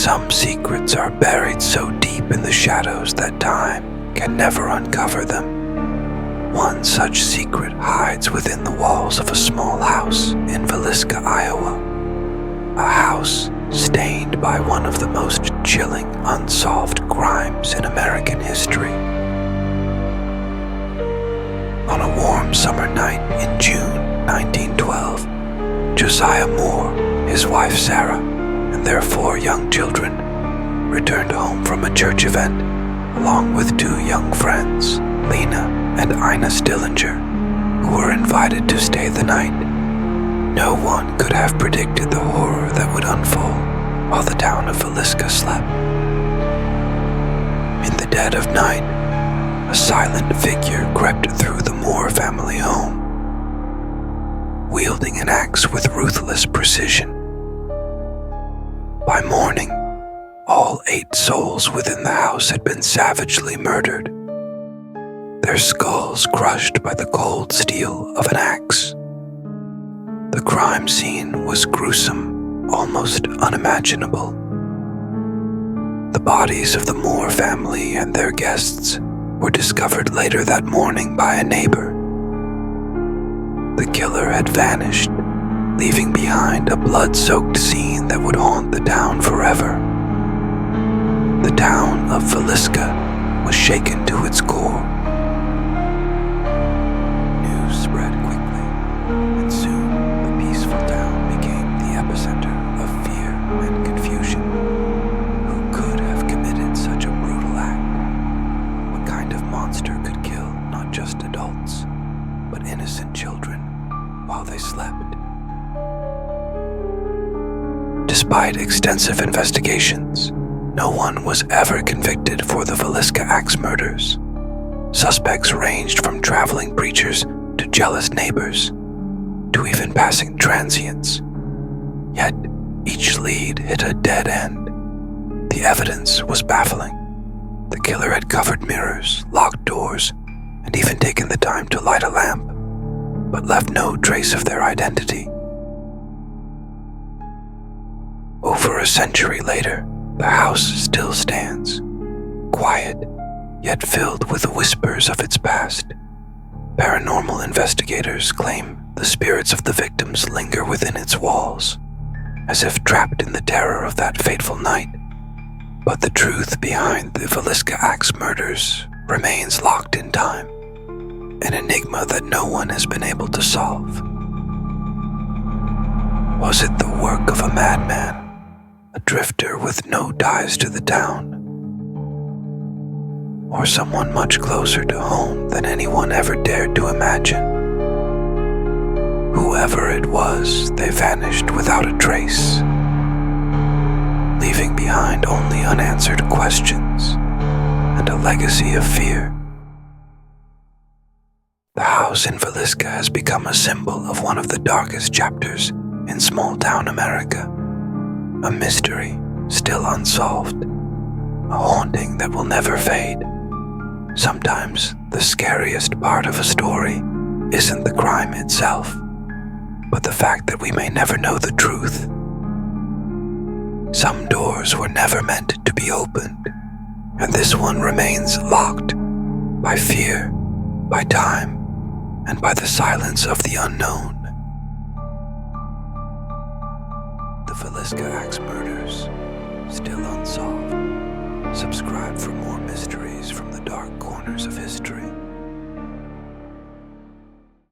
Some secrets are buried so deep in the shadows that time can never uncover them. One such secret hides within the walls of a small house in Villisca, Iowa. A house stained by one of the most chilling unsolved crimes in American history. On a warm summer night in June 1912, Josiah Moore, his wife Sarah, and their 4 young children returned home from a church event along with 2 young friends, Lena and Ina Stillinger, who were invited to stay the night. No one could have predicted the horror that would unfold while the town of Villisca slept. In the dead of night, a silent figure crept through the Moore family home, wielding an axe with ruthless precision. By morning, all 8 souls within the house had been savagely murdered, their skulls crushed by the cold steel of an axe. The crime scene was gruesome, almost unimaginable. The bodies of the Moore family and their guests were discovered later that morning by a neighbor. The killer had vanished, leaving behind a blood-soaked scene that would haunt the town forever. The town of Villisca was shaken to its core. News spread quickly, and soon the peaceful town became the epicenter of fear and confusion. Who could have committed such a brutal act? What kind of monster could kill not just adults, but innocent children while they slept? Despite extensive investigations, no one was ever convicted for the Villisca axe murders. Suspects ranged from traveling preachers to jealous neighbors, to even passing transients. Yet each lead hit a dead end. The evidence was baffling. The killer had covered mirrors, locked doors, and even taken the time to light a lamp, but left no trace of their identity. Over a century later, the house still stands, quiet, yet filled with the whispers of its past. Paranormal investigators claim the spirits of the victims linger within its walls, as if trapped in the terror of that fateful night. But the truth behind the Villisca axe murders remains locked in time, an enigma that no one has been able to solve. Was it the work of a madman? A drifter with no ties to the town? Or someone much closer to home than anyone ever dared to imagine? Whoever it was, they vanished without a trace, leaving behind only unanswered questions and a legacy of fear. The house in Villisca has become a symbol of one of the darkest chapters in small-town America. A mystery still unsolved, a haunting that will never fade. Sometimes the scariest part of a story isn't the crime itself, but the fact that we may never know the truth. Some doors were never meant to be opened, and this one remains locked by fear, by time, and by the silence of the unknown. The Villisca axe murders, still unsolved. Subscribe for more mysteries from the dark corners of history.